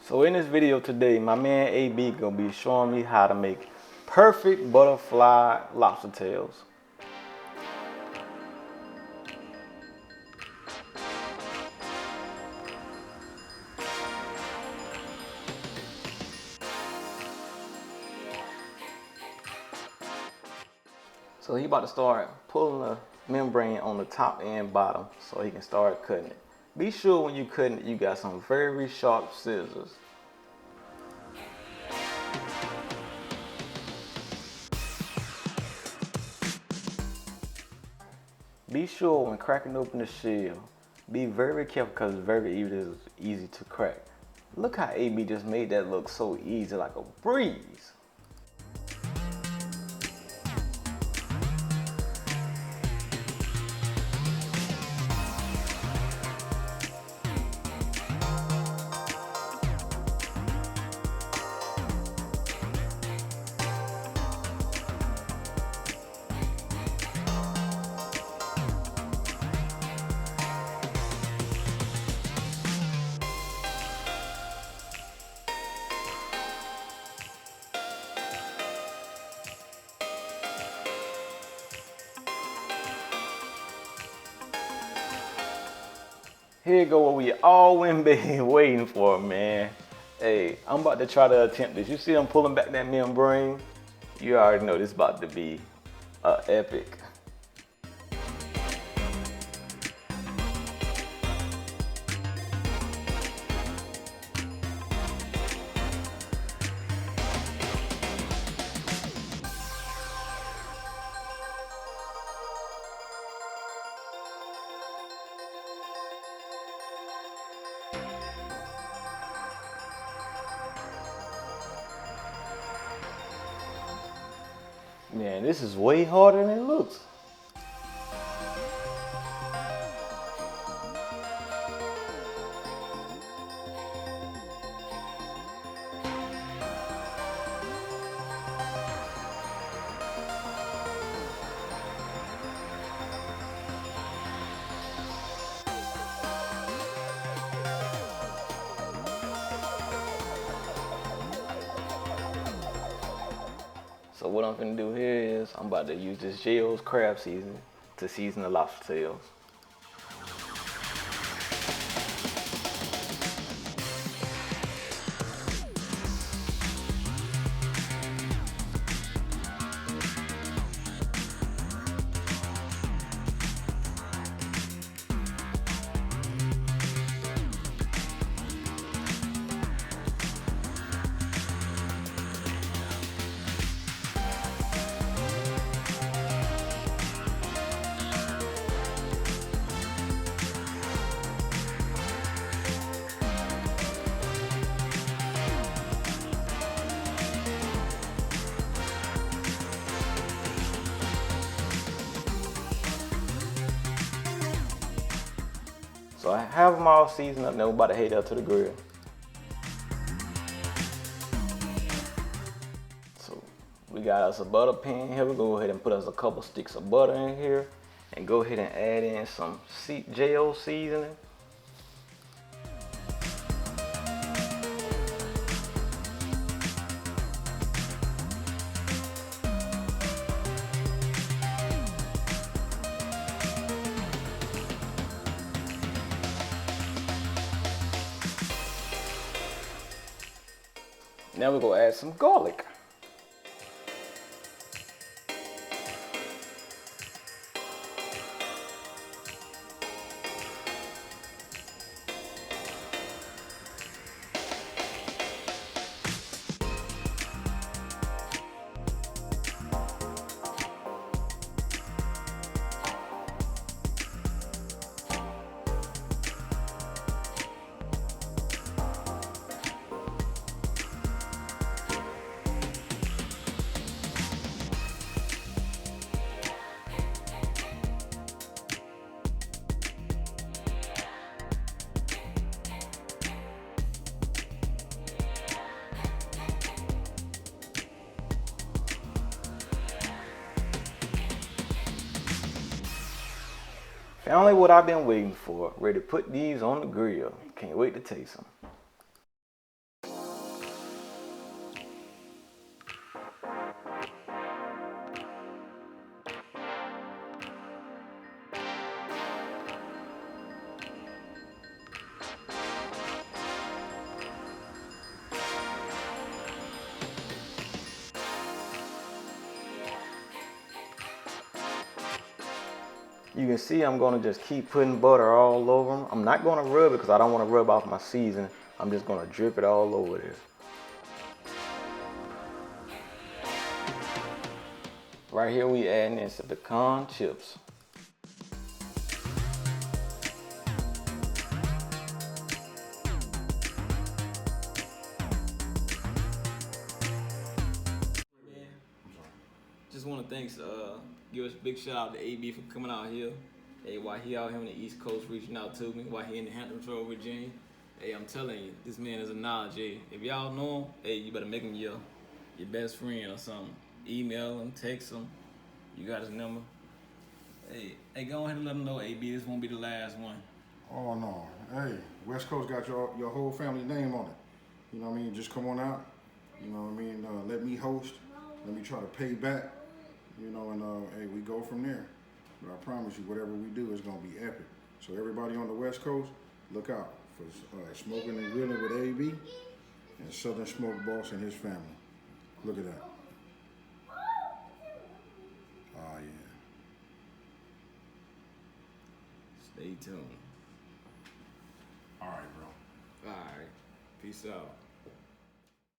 So in this video today, my man AB gonna be showing me how to make perfect butterfly lobster tails. So he about to start pulling the membrane on the top and bottom so he can start cutting it. Be sure when you cutting it, you got some very sharp scissors. Be sure when cracking open the shell, be very careful because it's very easy to crack. Look how AB just made that look so easy, like a breeze. Here you go, what we all been waiting for, man. Hey, I'm about to try to attempt this. You see I'm pulling back that membrane? You already know this is about to be epic. Man, this is way harder than it looks. So what I'm gonna do here is I'm about to use this J.O.'s crab seasoning to season the lobster tails. So I have them all seasoned up. Now we're about to head up to the grill. So we got us a butter pan here. We'll go ahead and put us a couple sticks of butter in here and go ahead and add in some J.O. seasoning. Now we're gonna add some garlic. Finally, what I've been waiting for. Ready to put these on the grill. Can't wait to taste them. You can see I'm gonna just keep putting butter all over them. I'm not gonna rub it because I don't want to rub off my seasoning. I'm just gonna drip it all over there. Right here we adding in some pecan chips. Just want to give a big shout out to AB for coming out here. Hey, while he out here on the East Coast reaching out to me, while he in the Hampton, Virginia. Hey, I'm telling you, this man is a knowledge. Hey, if y'all know him, hey, you better make him your best friend or something. Email him, text him. You got his number. Hey, go ahead and let him know, AB, this won't be the last one. Oh no, hey, West Coast got your whole family name on it. You know what I mean? Just come on out. You know what I mean? Let me host. Let me try to pay back. You know, and hey, we go from there. But I promise you, whatever we do is gonna be epic. So everybody on the West Coast, look out for Smokin and Grillin with AB and Southern Smoke Boss and his family. Look at that. Oh yeah. Stay tuned. All right, bro. All right. Peace out.